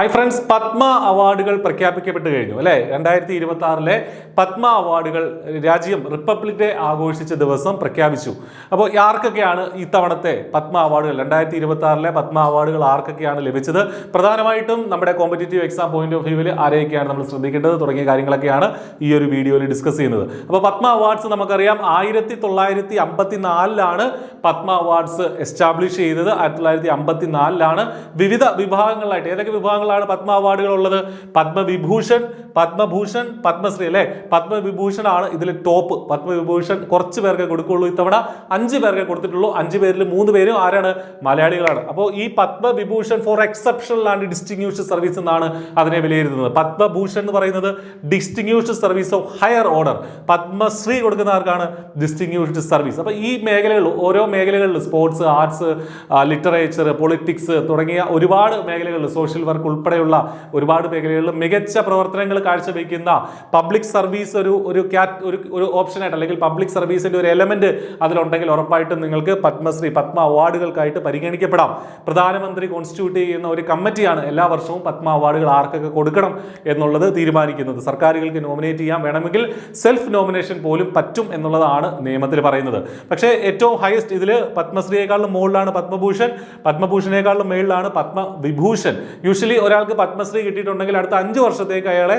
Hi friends, Padma അവാർഡുകൾ പ്രഖ്യാപിക്കപ്പെട്ട് കഴിഞ്ഞു അല്ലേ. 2026 പത്മ അവാർഡുകൾ രാജ്യം റിപ്പബ്ലിക് ഡേ ആഘോഷിച്ച ദിവസം പ്രഖ്യാപിച്ചു. അപ്പോൾ ആർക്കൊക്കെയാണ് ഇത്തവണത്തെ പത്മ അവാർഡുകൾ, 2026 പത്മ അവാർഡുകൾ ആർക്കൊക്കെയാണ് ലഭിച്ചത്, പ്രധാനമായിട്ടും നമ്മുടെ കോമ്പറ്റേറ്റീവ് എക്സാം പോയിന്റ് ഓഫ് വ്യൂവിൽ ആരെയൊക്കെയാണ് നമ്മൾ ശ്രദ്ധിക്കേണ്ടത് തുടങ്ങിയ കാര്യങ്ങളൊക്കെയാണ് ഈ ഒരു വീഡിയോയിൽ ഡിസ്കസ് ചെയ്യുന്നത്. അപ്പോൾ പത്മ അവാർഡ്സ് നമുക്കറിയാം 1954 പത്മ അവാർഡ്സ് എസ്റ്റാബ്ലിഷ് ചെയ്തത്. 1954 വിവിധ വിഭാഗങ്ങളായിട്ട് ഏതൊക്കെ വിഭാഗങ്ങളാണ് പത്മ അവാർഡുകൾ ഉള്ളത്? പത്മവിഭൂഷൺ, പത്മഭൂഷൺ, പത്മശ്രീ അല്ലെ. പത്മവിഭൂഷൺ ആണ് ഇതിൽ ടോപ്പ്. പത്മവിഭൂഷൺ കുറച്ച് പേർക്ക് കൊടുക്കുള്ളൂ, ഇത്തവണ 5 പേർക്ക് കൊടുത്തിട്ടുള്ളൂ. 5 പേരിൽ 3 പേരും ആരാണ്? മലയാളികളാണ്. അപ്പോൾ ഈ Padma Vibhushan for exceptional and distinguished service എന്നാണ് അതിനെ വിലയിരുത്തുന്നത്. പത്മഭൂഷൺ എന്ന് പറയുന്നത് distinguished service of higher order. Padma Shri കൊടുക്കുന്ന ആർക്കാണ്? Distinguished service. അപ്പോൾ ഈ മേഖലകളിൽ, ഓരോ മേഖലകളിൽ, സ്പോർട്സ്, ആർട്സ്, ലിറ്ററേച്ചർ, പൊളിറ്റിക്സ് തുടങ്ങിയ ഒരുപാട് മേഖലകളിൽ, സോഷ്യൽ വർക്ക് ഉൾപ്പെടെയുള്ള ഒരുപാട് മേഖലകളിൽ മികച്ച പ്രവർത്തനങ്ങൾ കാഴ്ചവെക്കുന്ന പബ്ലിക് സർവീസ് ഒരു ഓപ്ഷനായിട്ട്, അല്ലെങ്കിൽ പബ്ലിക് സർവീസിന്റെ ഒരു എലമെന്റ് അതിലുണ്ടെങ്കിൽ ഉറപ്പായിട്ടും നിങ്ങൾക്ക് പത്മശ്രീ, പത്മ അവാർഡുകൾക്കായിട്ട് പരിഗണിക്കപ്പെടാം. പ്രധാനമന്ത്രി കോൺസ്റ്റിറ്റ്യൂട്ട് ചെയ്യുന്ന ഒരു കമ്മിറ്റിയാണ് എല്ലാ വർഷവും പത്മ അവാർഡുകൾ ആർക്കൊക്കെ കൊടുക്കണം എന്നുള്ളത് തീരുമാനിക്കുന്നത്. സർക്കാരുകൾക്ക് നോമിനേറ്റ് ചെയ്യാൻ, വേണമെങ്കിൽ സെൽഫ് നോമിനേഷൻ പോലും പറ്റും എന്നുള്ളതാണ് നിയമത്തിൽ പറയുന്നത്. പക്ഷേ ഏറ്റവും ഹയസ്റ്റ് ഇതിൽ പത്മശ്രീയേക്കാളും മുകളിലാണ് പത്മഭൂഷൺ, പത്മഭൂഷണേക്കാളും മേളിലാണ് പത്മവിഭൂഷൺ. യൂഷ്വലി ഒരാൾക്ക് പത്മശ്രീ കിട്ടിയിട്ടുണ്ടെങ്കിൽ അടുത്ത 5 വർഷത്തേക്ക് അയാളെ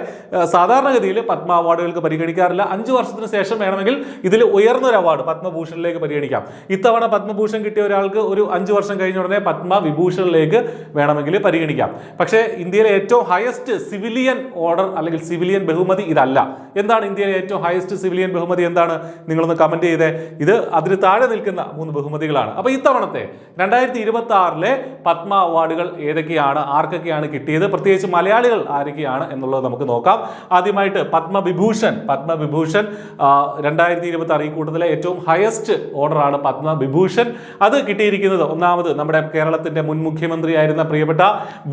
സാധാരണഗതിയിൽ പത്മ അവാർഡുകൾക്ക് പരിഗണിക്കാറില്ല. 5 വർഷത്തിന് ശേഷം വേണമെങ്കിൽ ഇതിൽ ഉയർന്നൊരു അവാർഡ് പത്മഭൂഷണിലേക്ക് പരിഗണിക്കാം. ഇത്തവണ പത്മഭൂഷൺ കിട്ടിയ ഒരാൾക്ക് ഒരു 5 വർഷം കഴിഞ്ഞ ഉടനെ പത്മവിഭൂഷണിലേക്ക് വേണമെങ്കിൽ പരിഗണിക്കാം. പക്ഷേ ഇന്ത്യയിലെ ഏറ്റവും ഹയസ്റ്റ് സിവിലിയൻ ഓർഡർ അല്ലെങ്കിൽ സിവിലിയൻ ബഹുമതി ഇതല്ല. എന്താണ് ഇന്ത്യയിലെ ഏറ്റവും ഹയസ്റ്റ് സിവിലിയൻ ബഹുമതി? എന്താണ്? നിങ്ങളൊന്ന് കമന്റ് ചെയ്തേ. ഇത് അതിന് താഴെ നിൽക്കുന്ന 3 ബഹുമതികളാണ്. അപ്പോൾ ഇത്തവണത്തെ 2026 പത്മ അവാർഡുകൾ ഏതൊക്കെയാണ്, ആർക്കൊക്കെയാണ് കിട്ടിയത്, പ്രത്യേകിച്ച് മലയാളികൾ ആരൊക്കെയാണ് എന്നുള്ളത് നമുക്ക് നോക്കാം. ആദ്യമായിട്ട് പത്മവിഭൂഷൺ. 2026 ഈ കൂട്ടത്തിലെ ഏറ്റവും ഹയസ്റ്റ് ഓർഡറാണ് പത്മവിഭൂഷൺ. അത് കിട്ടിയിരിക്കുന്നത് ഒന്നാമത് നമ്മുടെ കേരളത്തിന്റെ മുൻ മുഖ്യമന്ത്രിയായിരുന്ന പ്രിയപ്പെട്ട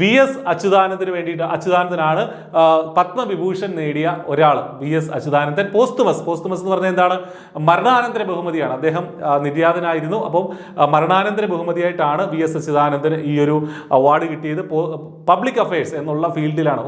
VS അച്യുതാനന്ദന് വേണ്ടിയിട്ട്. അച്യുതാനന്ദനാണ് പത്മവിഭൂഷൺ നേടിയ ഒരാൾ. VS അച്യുതാനന്ദൻ. പോസ്തുമസ് എന്ന് പറഞ്ഞാൽ എന്താണ്? മരണാനന്തര ബഹുമതിയാണ്. അദ്ദേഹം നിര്യാതനായിരുന്നു. അപ്പം മരണാനന്തര ബഹുമതിയായിട്ടാണ് VS അച്യുതാനന്ദന് ഈ ഒരു അവാർഡ് കിട്ടിയത്. പബ്ലിക് അഫയേഴ്സ് എന്നുള്ള ഫീൽഡിലാണ്.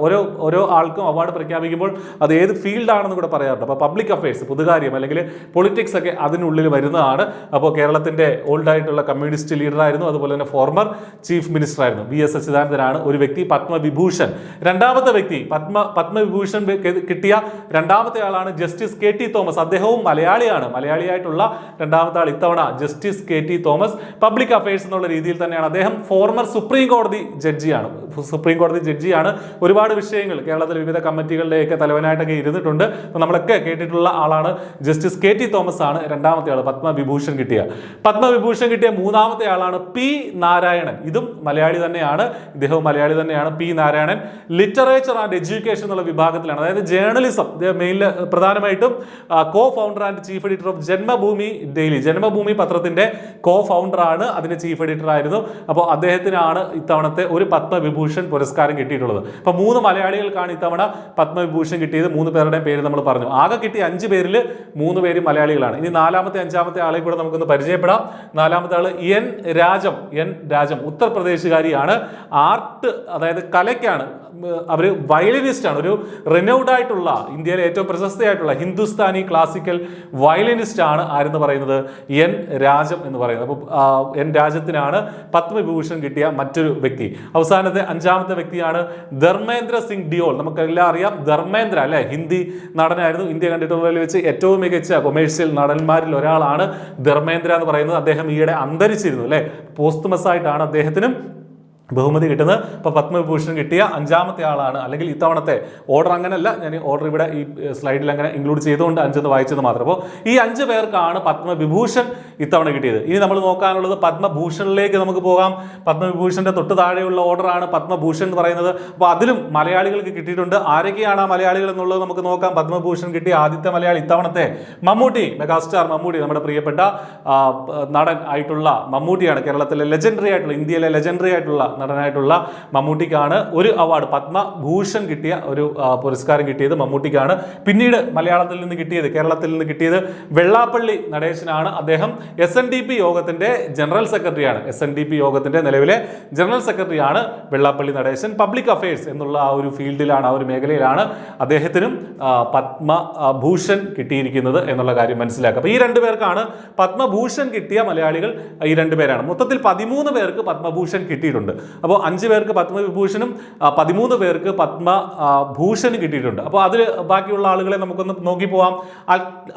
ഓരോ ആൾക്കും അവാർഡ് പ്രഖ്യാപിക്കുമ്പോൾ അത് ഏത് ഫീൽഡാണെന്ന് കൂടെ പറയാറുണ്ട്. അപ്പോൾ പബ്ലിക് അഫയേഴ്സ്, പൊതുകാര്യം അല്ലെങ്കിൽ പൊളിറ്റിക്സ് ഒക്കെ അതിനുള്ളിൽ വരുന്നതാണ്. അപ്പോൾ കേരളത്തിന്റെ ഓൾഡ് ആയിട്ടുള്ള കമ്മ്യൂണിസ്റ്റ് ലീഡറായിരുന്നു, അതുപോലെ തന്നെ ഫോർമർ ചീഫ് മിനിസ്റ്റർ ആയിരുന്നു. VS അച്യുതാനന്ദനാണ് ഒരു വ്യക്തി. പത്മവിഭൂഷൺ. രണ്ടാമത്തെ വ്യക്തി, പത്മവിഭൂഷൺ കിട്ടിയ രണ്ടാമത്തെ ആളാണ് ജസ്റ്റിസ് KT തോമസ്. അദ്ദേഹവും മലയാളിയായിട്ടുള്ള രണ്ടാമത്തെ ആൾ ഇത്തവണ justice KT Thomas. Public affairs എന്നുള്ള രീതിയിൽ തന്നെയാണ്. അദ്ദേഹം ഫോർമർ സുപ്രീം കോടതി ജഡ്ജിയാണ്. ഒരുപാട് വിഷയങ്ങൾ കേരളത്തിലെ വിവിധ കമ്മിറ്റികളുടെയൊക്കെ തലവനായിട്ടൊക്കെ ഇരുന്നിട്ടുണ്ട്. നമ്മളൊക്കെ കേട്ടിട്ടുള്ള ആളാണ്. ജസ്റ്റിസ് KT തോമസ് ആണ് രണ്ടാമത്തെ ആൾ പത്മവിഭൂഷൺ കിട്ടിയ. മൂന്നാമത്തെ ആളാണ് P നാരായണൻ. ഇതും മലയാളി തന്നെയാണ്. ഇദ്ദേഹവും മലയാളി തന്നെയാണ്. P Narayanan. Literature and education എന്നുള്ള വിഭാഗത്തിലാണ്, അതായത് ജേർണലിസം. മെയിനിൽ പ്രധാനമായിട്ടും co founder and chief editor of Janmabhumi പത്രത്തിന്റെ കോ ഫൗണ്ടർ ആണ്, അതിന്റെ ചീഫ് എഡിറ്റർ ആയിരുന്നു. അപ്പോൾ അദ്ദേഹത്തിനാണ് ഇത്തവണത്തെ ഒരു പത്മവിഭൂഷൺ പുരസ്കാരം കിട്ടിയിട്ടുള്ളത്. അപ്പോൾ 3 മലയാളികൾക്കാണ് ഇത്തവണ പത്മവിഭൂഷൺ കിട്ടിയത്. 3 പേരുടെയും പേര് നമ്മൾ പറഞ്ഞു. ആകെ കിട്ടിയ 5 പേരിൽ 3 പേരും മലയാളികളാണ്. ഇനി 4ാമത്തെ 5ാമത്തെ ആളെ കൂടെ നമുക്കൊന്ന് പരിചയപ്പെടാം. 4ാമത്തെ ആള് എൻ രാജം ഉത്തർപ്രദേശുകാരിയാണ്. ആർട്ട്, അതായത് കലയ്ക്കാണ്. അവർ വയലിനിസ്റ്റ് ആണ്. ഒരു റിനൗഡ് ആയിട്ടുള്ള, ഇന്ത്യയിലെ ഏറ്റവും പ്രശസ്തയായിട്ടുള്ള ഹിന്ദുസ്ഥാനി ക്ലാസിക്കൽ വയലിനിസ്റ്റ് ആണ്. ആരെന്ന് പറയുന്നത്? എൻ രാജം എന്ന് പറയുന്നത്. അപ്പോൾ എൻ രാജത്തിനാണ് പത്മവിഭൂഷൺ കിട്ടിയ മറ്റൊരു വ്യക്തി. അവസാനത്തെ 5ാമത്തെ വ്യക്തിയാണ് ധർമ്മേന്ദ്ര സിംഗ് ഡിയോൾ. നമുക്കെല്ലാം അറിയാം ധർമ്മേന്ദ്ര അല്ലെ, ഹിന്ദി നടനായിരുന്നു. ഇന്ത്യ കണ്ടിട്ടുള്ളതിൽ വെച്ച് ഏറ്റവും മികച്ച കൊമേഴ്ഷ്യൽ നടന്മാരിൽ ഒരാളാണ് ധർമ്മേന്ദ്ര എന്ന് പറയുന്നത്. അദ്ദേഹം ഈയിടെ അന്തരിച്ചിരുന്നു അല്ലെ. പോസ്തുമസ് ആയിട്ടാണ് അദ്ദേഹത്തിനും ബഹുമതി കിട്ടുന്നത്. അപ്പോൾ പത്മവിഭൂഷൺ കിട്ടിയ 5ാമത്തെ ആളാണ്. അല്ലെങ്കിൽ ഇത്തവണത്തെ ഓർഡർ അങ്ങനെയല്ല, ഞാൻ ഓർഡർ ഇവിടെ ഈ സ്ലൈഡിൽ അങ്ങനെ ഇൻക്ലൂഡ് ചെയ്തുകൊണ്ട് 5 വായിച്ചത് മാത്രം. അപ്പോൾ ഈ 5 പേർക്കാണ് പത്മവിഭൂഷൺ ഇത്തവണ കിട്ടിയത്. ഇനി നമ്മൾ നോക്കാനുള്ളത് പത്മഭൂഷണിലേക്ക് നമുക്ക് പോകാം. പത്മവിഭൂഷന്റെ തൊട്ട് താഴെയുള്ള ഓർഡറാണ് പത്മഭൂഷൺ എന്ന് പറയുന്നത്. അപ്പോൾ അതിലും മലയാളികൾക്ക് കിട്ടിയിട്ടുണ്ട്. ആരൊക്കെയാണ് ആ മലയാളികൾ എന്നുള്ളത് നമുക്ക് നോക്കാം. പത്മഭൂഷൺ കിട്ടിയ ആദ്യത്തെ മലയാളി ഇത്തവണത്തെ മമ്മൂട്ടി, മെഗാസ്റ്റാർ മമ്മൂട്ടി, നമ്മുടെ പ്രിയപ്പെട്ട നടൻ ആയിട്ടുള്ള മമ്മൂട്ടിയാണ്. കേരളത്തിലെ ലെജൻഡറി ആയിട്ടുള്ള, ഇന്ത്യയിലെ ലെജൻഡറി ആയിട്ടുള്ള നടനായിട്ടുള്ള മമ്മൂട്ടിക്കാണ് ഒരു അവാർഡ്, പത്മഭൂഷൺ കിട്ടിയ ഒരു പുരസ്കാരം കിട്ടിയത് മമ്മൂട്ടിക്കാണ്. പിന്നീട് മലയാളത്തിൽ നിന്ന് കിട്ടിയത്, കേരളത്തിൽ നിന്ന് കിട്ടിയത് വെള്ളാപ്പള്ളി നടേശനാണ്. അദ്ദേഹം SNDP യോഗത്തിന്റെ ജനറൽ സെക്രട്ടറിയാണ്. SNDP യോഗത്തിന്റെ നിലവിലെ ജനറൽ സെക്രട്ടറിയാണ് വെള്ളാപ്പള്ളി നടേശൻ. പബ്ലിക് അഫയേഴ്സ് എന്നുള്ള ആ ഒരു ഫീൽഡിലാണ്, ആ ഒരു മേഖലയിലാണ് അദ്ദേഹത്തിനും പത്മഭൂഷൺ കിട്ടിയിരിക്കുന്നത് എന്നുള്ള കാര്യം മനസ്സിലാക്കുക. അപ്പോൾ ഈ രണ്ടുപേർക്കാണ് പത്മഭൂഷൺ കിട്ടിയ മലയാളികൾ, ഈ രണ്ടുപേരാണ്. മൊത്തത്തിൽ 13 പേർക്ക് പത്മഭൂഷൺ കിട്ടിയിട്ടുണ്ട്. അപ്പോൾ 5 പേർക്ക് പത്മവിഭൂഷണും 13 പേർക്ക് പത്മഭൂഷണും കിട്ടിയിട്ടുണ്ട്. അപ്പോൾ അതിൽ ബാക്കിയുള്ള ആളുകളെ നമുക്കൊന്ന് നോക്കി പോവാം.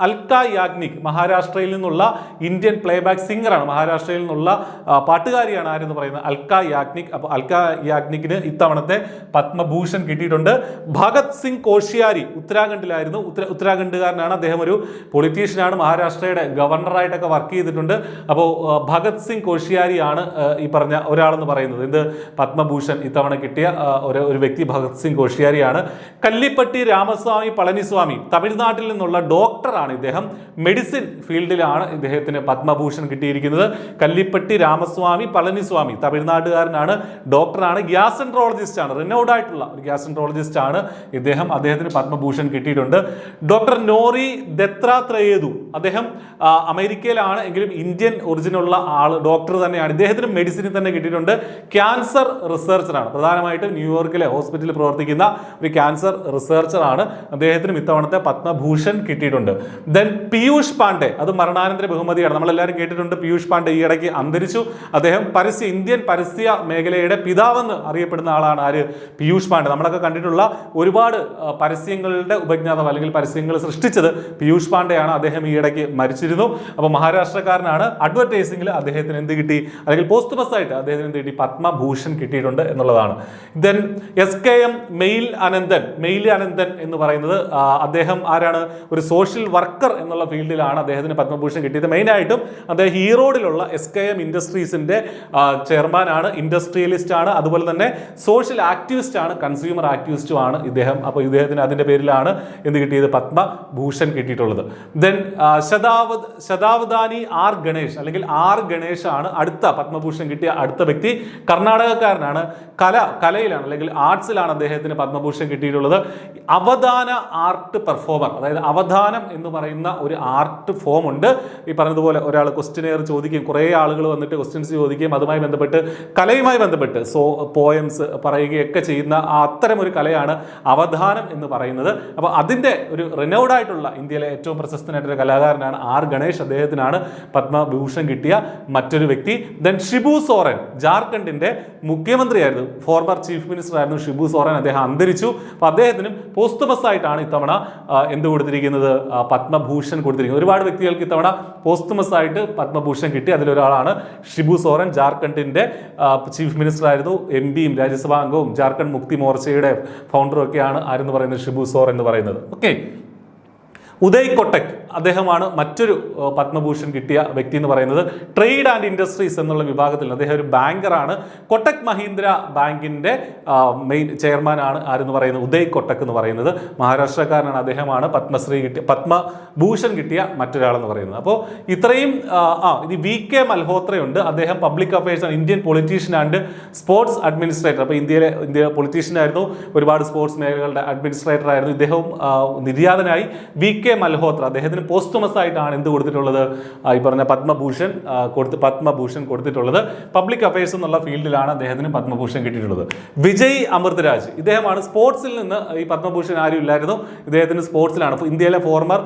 അൽക്ക യാഗ്നിക്, മഹാരാഷ്ട്രയിൽ നിന്നുള്ള ഇന്ത്യൻ പ്ലേബാക്ക് സിംഗറാണ്, മഹാരാഷ്ട്രയിൽ നിന്നുള്ള പാട്ടുകാരിയാണ് ആരെന്ന് പറയുന്നത് അൽക്ക യാഗ്നിക്. അപ്പോൾ അൽക്ക യാഗ്നിക്കിന് ഇത്തവണത്തെ പത്മഭൂഷൺ കിട്ടിയിട്ടുണ്ട്. ഭഗത് സിംഗ് കോഷിയാരി ഉത്തരാഖണ്ഡിലായിരുന്നു, ഉത്തരാഖണ്ഡുകാരനാണ് അദ്ദേഹം, ഒരു പൊളിറ്റീഷ്യനാണ്, മഹാരാഷ്ട്രയുടെ ഗവർണറായിട്ടൊക്കെ വർക്ക് ചെയ്തിട്ടുണ്ട്. അപ്പോൾ ഭഗത് സിംഗ് കോഷിയാരിയാണ് ഈ പറഞ്ഞ ഒരാളെന്ന് പറയുന്നത്. ഇത് പത്മഭൂഷൺ ഇത്തവണ കിട്ടിയ ഒരു വ്യക്തി ഭഗത് സിംഗ് കോഷിയാരിയാണ്. കല്ലിപ്പട്ടി രാമസ്വാമി പളനിസ്വാമി, തമിഴ്നാട്ടിൽ നിന്നുള്ള ഡോക്ടറാണ് ഇദ്ദേഹം, മെഡിസിൻ ഫീൽഡിലാണ് ഇദ്ദേഹത്തിന് പത്മഭൂഷൺ കിട്ടിയിരിക്കുന്നത്. കല്ലിപ്പട്ടി രാമസ്വാമി പളനിസ്വാമി തമിഴ്നാട്ടുകാരനാണ്, ഡോക്ടറാണ്, ഗ്യാസ്ട്രോളജിസ്റ്റ് ആണ്, റിനൗഡ് ആയിട്ടുള്ള ഒരു ഗ്യാസ്ട്രോളജിസ്റ്റ് ആണ് ഇദ്ദേഹം. അദ്ദേഹത്തിന് പത്മഭൂഷൺ കിട്ടിയിട്ടുണ്ട്. ഡോക്ടർ നോറി ദത്രാത്രേയു, അദ്ദേഹം അമേരിക്കയിലാണ് എങ്കിലും ഇന്ത്യൻ ഒറിജിനുള്ള ആള്, ഡോക്ടർ തന്നെയാണ്. ഇദ്ദേഹത്തിന് മെഡിസിനിൽ തന്നെ കിട്ടിയിട്ടുണ്ട്. ക്യാൻസർ റിസർച്ചറാണ്, പ്രധാനമായിട്ടും ന്യൂയോർക്കിലെ ഹോസ്പിറ്റലിൽ പ്രവർത്തിക്കുന്ന ഒരു ക്യാൻസർ റിസർച്ചറാണ്. അദ്ദേഹത്തിനും ഇത്തവണത്തെ പത്മഭൂഷൺ കിട്ടിയിട്ടുണ്ട്. ദെൻ പീയൂഷ് പാണ്ഡെ, അത് മരണാനന്തര ബഹുമതിയാണ്, നമ്മളെല്ലാവരും കേട്ടിട്ടുണ്ട്. പീയൂഷ് പാണ്ഡെ ഈ ഇടയ്ക്ക് അന്തരിച്ചു. അദ്ദേഹം ഇന്ത്യൻ പരസ്യ മേഖലയുടെ പിതാവെന്ന് അറിയപ്പെടുന്ന ആളാണ് ആര്, പീയൂഷ് പാണ്ഡെ. നമ്മളൊക്കെ കണ്ടിട്ടുള്ള ഒരുപാട് പരസ്യങ്ങളുടെ ഉപജ്ഞാതാവ് അല്ലെങ്കിൽ പരസ്യങ്ങൾ സൃഷ്ടിച്ചത് പീയൂഷ് പാണ്ഡെയാണ്. അദ്ദേഹം ഈ ഇടയ്ക്ക് മരിച്ചിരുന്നു. അപ്പോൾ മഹാരാഷ്ട്രക്കാരനാണ്. അഡ്വർടൈസിംഗിൽ അദ്ദേഹത്തിന് എന്ത് കിട്ടി, അല്ലെങ്കിൽ പോസ്റ്റ്മസ് ആയിട്ട് അദ്ദേഹത്തിന് എന്ത് കിട്ടി, പത്മഭൂഷൺ കിട്ടിയിട്ടുണ്ട് എന്നുള്ളതാണ്. ദെൻ SKM മെയിൽ അനന്തൻ എന്ന് പറയുന്നത് അദ്ദേഹം ആരാണ്, ഒരു സോഷ്യൽ വർക്കർ എന്നുള്ള ഫീൽഡിലാണ് അദ്ദേഹത്തിന് പത്മഭൂഷൺ കിട്ടിയത്. മെയിനായിട്ടും അദ്ദേഹം ഈറോഡിലുള്ള SKM ഇൻഡസ്ട്രീസിന്റെ ചെയർമാനാണ്, ഇൻഡസ്ട്രിയലിസ്റ്റ് ആണ്, അതുപോലെ തന്നെ സോഷ്യൽ ആക്ടിവിസ്റ്റ് ആണ്, കൺസ്യൂമർ ആക്ടിവിസ്റ്റും ആണ് ഇദ്ദേഹം. അപ്പോൾ ഇദ്ദേഹത്തിന് അതിന്റെ പേരിലാണ് എന്ത് കിട്ടിയത്, പത്മഭൂഷൺ കിട്ടിയിട്ടുള്ളത്. ദെൻ ശതാവധാനി R ഗണേഷ് അല്ലെങ്കിൽ R ഗണേഷ് ആണ് അടുത്ത പത്മഭൂഷൺ കിട്ടിയ അടുത്ത വ്യക്തി. കർണാടകക്കാരനാണ്, കലയിലാണ് അല്ലെങ്കിൽ ആർട്സിലാണ് അദ്ദേഹത്തിന് പത്മഭൂഷൺ കിട്ടിയിട്ടുള്ളത്. അവധാന ആർട്ട് പെർഫോമർ, അതായത് അവധാനം എന്ന് പറയുന്ന ഒരു ആർട്ട് ഫോം ഉണ്ട്. ഈ പറഞ്ഞതുപോലെ ഒരാൾ ക്വസ്റ്റ്യനെയർ ചോദിക്കുകയും കുറേ ആളുകൾ വന്നിട്ട് ക്വസ്റ്റ്യൻസ് ചോദിക്കുകയും അതുമായി ബന്ധപ്പെട്ട് കലയുമായി ബന്ധപ്പെട്ട് പോയംസ് പറയുകയൊക്കെ ചെയ്യുന്ന അത്തരം ഒരു കലയാണ് അവധാനം എന്ന് പറയുന്നത്. അപ്പോൾ അതിൻ്റെ ഒരു റിനൗഡ് ആയിട്ടുള്ള ഇന്ത്യയിലെ ഏറ്റവും പ്രശസ്തനായിട്ടൊരു കലാകാരനാണ് R ഗണേഷ്. അദ്ദേഹത്തിനാണ് പത്മഭൂഷൺ കിട്ടിയ മറ്റൊരു വ്യക്തി. Then Shibu Soren, ജാർഖണ്ഡിന്റെ മുഖ്യമന്ത്രിയായിരുന്നു, former chief minister ആയിരുന്നു ഷിബു സോറൻ. അദ്ദേഹം അന്തരിച്ചു. അപ്പോൾ അദ്ദേഹത്തിനും പോസ്റ്റ്മസ് ആയിട്ടാണ് ഇത്തവണ എന്ത് കൊടുത്തിരിക്കുന്നത്, പത്മഭൂഷൺ കൊടുത്തിരിക്കുന്നത്. ഒരുപാട് വ്യക്തികൾക്ക് ഇത്തവണ പോസ്റ്റ്മസ് ആയിട്ട് പത്മഭൂഷൺ കിട്ടി. അതിലൊരാളാണ് ഷിബു സോറൻ. ജാർഖണ്ഡിന്റെ ചീഫ് മിനിസ്റ്റർ ആയിരുന്നു, MP-യും രാജ്യസഭാ അംഗവും ജാർഖണ്ഡ് മുക്തി മോർച്ചയുടെ ഫൗണ്ടറും ഒക്കെയാണ് ആരെന്ന് പറയുന്നത്, ഷിബു സോറൻ എന്ന് പറയുന്നത്. ഓക്കെ. ഉദയ് കൊട്ടക്, അദ്ദേഹമാണ് മറ്റൊരു പത്മഭൂഷൺ കിട്ടിയ വ്യക്തി എന്ന് പറയുന്നത്. ട്രേഡ് ആൻഡ് ഇൻഡസ്ട്രീസ് എന്നുള്ള വിഭാഗത്തിൽ അദ്ദേഹം ഒരു ബാങ്കറാണ്. കൊട്ടക് മഹീന്ദ്ര ബാങ്കിന്റെ മെയിൻ ചെയർമാനാണ് ആരെന്ന് പറയുന്നത്, ഉദയ് കൊട്ടക് എന്ന് പറയുന്നത്. മഹാരാഷ്ട്രക്കാരനാണ്, അദ്ദേഹമാണ് പത്മഭൂഷൺ കിട്ടിയ മറ്റൊരാളെന്ന് പറയുന്നത്. അപ്പോൾ ഇത്രയും ഇത് VK മൽഹോത്രയുണ്ട്. അദ്ദേഹം പബ്ലിക് അഫയേഴ്സ് ആണ്, Indian politician and sports administrator. അപ്പോൾ ഇന്ത്യ പൊളിറ്റീഷ്യൻ ആയിരുന്നു, ഒരുപാട് സ്പോർട്സ് മേഖലകളുടെ അഡ്മിനിസ്ട്രേറ്റർ ആയിരുന്നു. ഇദ്ദേഹവും നിര്യാതനായി. VK മൽഹോത്ര, അദ്ദേഹത്തിന് പോസ്റ്റ്മസ് ആയിട്ടാണ് എന്ത് കൊടുത്തിട്ടുള്ളത്, ഈ പറഞ്ഞ പത്മഭൂഷൺ കൊടുത്തിട്ടുള്ളത്. പബ്ലിക് അഫയേഴ്സ് എന്നുള്ള ഫീൽഡിലാണ് അദ്ദേഹത്തിന് പത്മഭൂഷൺ കിട്ടിയിട്ടുള്ളത്. വിജയ് അമൃതരാജ്, ഇദ്ദേഹമാണ് സ്പോർട്സിൽ നിന്ന്, ഈ പത്മഭൂഷൺ ആരും ഇല്ലായിരുന്നു, ഇദ്ദേഹത്തിന് സ്പോർട്സിലാണ്. ഇന്ത്യയിലെ ഫോർമർ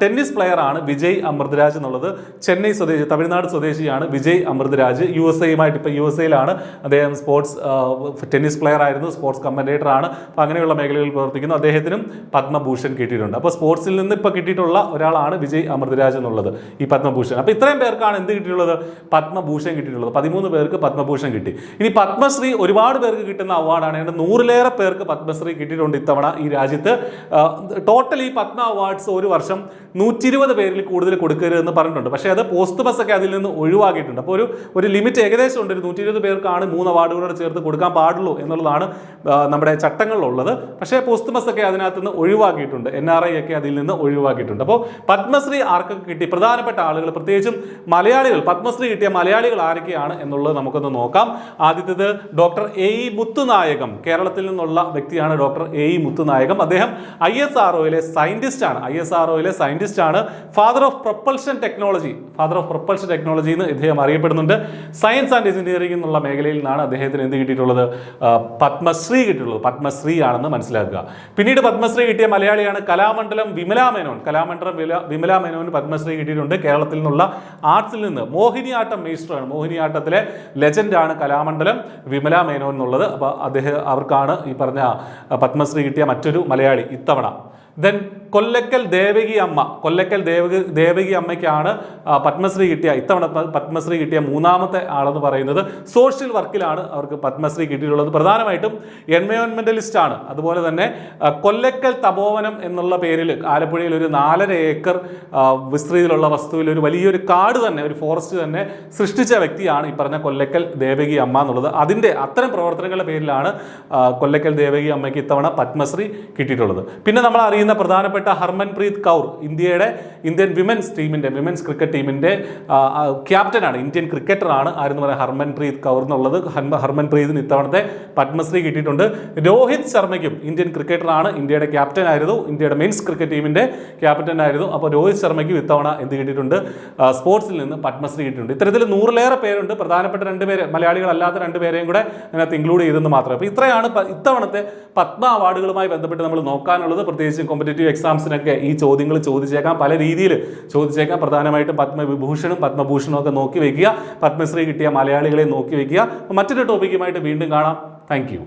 ടെന്നീസ് പ്ലെയർ ആണ് വിജയ് അമൃതരാജ് എന്നുള്ളത്. ചെന്നൈ സ്വദേശി, തമിഴ്നാട് സ്വദേശിയാണ് വിജയ് അമൃതരാജ്. USA ഇപ്പോൾ USA അദ്ദേഹം സ്പോർട്സ് ടെന്നീസ് പ്ലെയർ ആയിരുന്നു, സ്പോർട്സ് കമന്റേറ്റർ ആണ്. അപ്പോൾ അങ്ങനെയുള്ള മേഖലകളിൽ പ്രവർത്തിക്കുന്നു. അദ്ദേഹത്തിനും പത്മഭൂഷൺ കിട്ടിയിട്ടുണ്ട്. അപ്പോൾ സ്പോർട്സിൽ നിന്ന് ഇപ്പോൾ കിട്ടിയിട്ടുള്ള ഒരാളാണ് വിജയ് അമൃതരാജ് എന്നുള്ളത്, ഈ പത്മഭൂഷൺ. അപ്പോൾ ഇത്രയും പേർക്കാണ് എന്ത് കിട്ടിയിട്ടുള്ളത്, പത്മഭൂഷൺ കിട്ടിയിട്ടുള്ളത്. 13 പേർക്ക് പത്മഭൂഷൺ കിട്ടി. ഇനി പത്മശ്രീ ഒരുപാട് പേർക്ക് കിട്ടുന്ന അവാർഡാണ്. 100-ലേറെ പേർക്ക് പത്മശ്രീ കിട്ടിയിട്ടുണ്ട് ഇത്തവണ ഈ രാജ്യത്ത്. ടോട്ടൽ ഈ പത്മ അവാർഡ്സ് ഒരു വർഷം 120 പേരിൽ കൂടുതൽ കൊടുക്കരുതെന്ന് പറഞ്ഞിട്ടുണ്ട്. പക്ഷേ അത് പോസ്റ്റ്മസ് ഒക്കെ അതിൽ നിന്ന് ഒഴിവാക്കിയിട്ടുണ്ട്. അപ്പോൾ ഒരു ലിമിറ്റ് ഏകദേശം ഉണ്ട്. 120 പേർക്കാണ് 3 അവാർഡുകളോട് ചേർത്ത് കൊടുക്കാൻ പാടുള്ളൂ എന്നുള്ളതാണ് നമ്മുടെ ചട്ടങ്ങളിലുള്ളത്. പക്ഷേ പോസ്റ്റ്മസ് ഒക്കെ അതിനകത്ത് നിന്ന് ഒഴിവാക്കിയിട്ടുണ്ട്. NRI ഒക്കെ അതിൽ നിന്ന് ഒഴിവാക്കിയിട്ടുണ്ട്. അപ്പോൾ പത്മശ്രീ ആർക്കൊക്കെ കിട്ടി, പ്രധാനപ്പെട്ട ആളുകൾ പ്രത്യേകിച്ചും മലയാളികൾ, പത്മശ്രീ കിട്ടിയ മലയാളികൾ ആരൊക്കെയാണ് എന്നുള്ളത് നമുക്കൊന്ന് നോക്കാം. ആദ്യത്തേത് ഡോക്ടർ എ ഇ മുത്തുനായകം, കേരളത്തിൽ നിന്നുള്ള വ്യക്തിയാണ് ഡോക്ടർ എ ഇ മുത്തുനായകം. അദ്ദേഹം ISROയിലെ സയന്റിസ്റ്റ് ആണ്. ISROയിലെ സയന്റിസ്റ്റ് ആണ്. ഫാദർ ഓഫ് പ്രൊപ്പൽഷൻ ടെക്നോളജി എന്ന് ഇദ്ദേഹം അറിയപ്പെടുന്നുണ്ട്. സയൻസ് ആൻഡ് എഞ്ചിനീയറിംഗ് എന്നുള്ള മേഖലയിൽ നിന്നാണ് അദ്ദേഹത്തിന് എന്ത് കിട്ടിയിട്ടുള്ളത്? പത്മശ്രീ കിട്ടിയിട്ടുള്ളത്. പത്മശ്രീ ആണെന്ന് മനസ്സിലാക്കുക. പിന്നീട് പത്മശ്രീ കിട്ടിയ മലയാളിയാണ് കലാമണ്ഡലം വിമല മേനോന് പത്മശ്രീ കിട്ടിയിട്ടുണ്ട്. കേരളത്തിൽ നിന്നുള്ള ആർട്സിൽ നിന്ന് മോഹിനിയാട്ടം മേസ്റ്ററാണ്. മോഹിനിയാട്ടത്തിലെ ലെജൻഡാണ് കലാമണ്ഡലം വിമല മേനോൻ എന്നുള്ളത്. അപ്പോൾ അവർക്കാണ് ഈ പറഞ്ഞ പത്മശ്രീ കിട്ടിയ മറ്റൊരു മലയാളി ഇത്തവണ. ദെൻ കൊല്ലക്കൽ ദേവകി അമ്മയ്ക്കാണ് പത്മശ്രീ കിട്ടിയ ഇത്തവണ പത്മശ്രീ കിട്ടിയ മൂന്നാമത്തെ ആളെന്ന് പറയുന്നത്. സോഷ്യൽ വർക്കിലാണ് അവർക്ക് പത്മശ്രീ കിട്ടിയിട്ടുള്ളത്. പ്രധാനമായിട്ടും എൻവയോൺമെന്റലിസ്റ്റ് ആണ്. അതുപോലെ തന്നെ കൊല്ലക്കൽ തപോവനം എന്നുള്ള പേരിൽ ആലപ്പുഴയിൽ ഒരു 4.5 ഏക്കർ വിസ്തൃതിയിലുള്ള വസ്തുവിൽ ഒരു വലിയൊരു കാട് തന്നെ, ഒരു ഫോറസ്റ്റ് തന്നെ സൃഷ്ടിച്ച വ്യക്തിയാണ് ഈ പറഞ്ഞ കൊല്ലക്കൽ ദേവകി അമ്മ എന്നുള്ളത്. അത്തരം പ്രവർത്തനങ്ങളുടെ പേരിലാണ് കൊല്ലക്കൽ ദേവകി അമ്മയ്ക്ക് ഇത്തവണ പത്മശ്രീ കിട്ടിയിട്ടുള്ളത്. പിന്നെ നമ്മൾ അറിയുന്ന പ്രധാനപ്പെട്ട Harmanpreet Kaur, Indian women's cricket ടീമിന്റെ ക്യാപ്റ്റനാണ്, ഇന്ത്യൻ ക്രിക്കറ്ററാണ്. ആരെന്ന് പറയാം? ഹർമൻപ്രീത് കൗർ എന്നുള്ളത്. ഹർമൻപ്രീതിന് ഇത്തവണത്തെ പത്മശ്രീ കിട്ടിയിട്ടുണ്ട്. രോഹിത് ശർമ്മയ്ക്കും, ഇന്ത്യൻ ക്രിക്കറ്ററാണ്, ഇന്ത്യയുടെ ക്യാപ്റ്റൻ ആയിരുന്നു, ഇന്ത്യയുടെ മെൻസ് ക്രിക്കറ്റ് ടീമിന്റെ ക്യാപ്റ്റൻ ആയിരുന്നു. അപ്പോൾ രോഹിത് ശർമ്മയ്ക്കും ഇത്തവണ എന്ത് കിട്ടിയിട്ടുണ്ട്? സ്പോർട്സിൽ നിന്ന് പത്മശ്രീ കിട്ടിയിട്ടുണ്ട്. ഇത്തരത്തിൽ 100-ലേറെ പേരുണ്ട്. പ്രധാനപ്പെട്ട 2 പേര്, മലയാളികളല്ലാത്ത 2 പേരെയും കൂടെ അതിനകത്ത് ഇൻക്ലൂഡ് ചെയ്തെന്ന് മാത്രം. അപ്പോൾ ഇത്രയാണ് ഇത്തവണത്തെ പത്മ അവാർഡുകളുമായി ബന്ധപ്പെട്ട് നമ്മൾ നോക്കാനുള്ളത്. പ്രത്യേകിച്ചും കോമ്പറ്റേറ്റീവ് എക്സാംസിനൊക്കെ ഈ ചോദ്യങ്ങൾ ചോദിച്ചേക്കാം, പല രീതിയിൽ ചോദിച്ചേക്കാം. പ്രധാനമായിട്ടും പത്മവിഭൂഷണും പത്മഭൂഷണും ഒക്കെ നോക്കി വയ്ക്കുക. പത്മശ്രീ കിട്ടിയ മലയാളികളെ നോക്കി വയ്ക്കുക. മറ്റൊരു ടോപ്പിക്കുമായിട്ട് വീണ്ടും കാണാം. Thank you.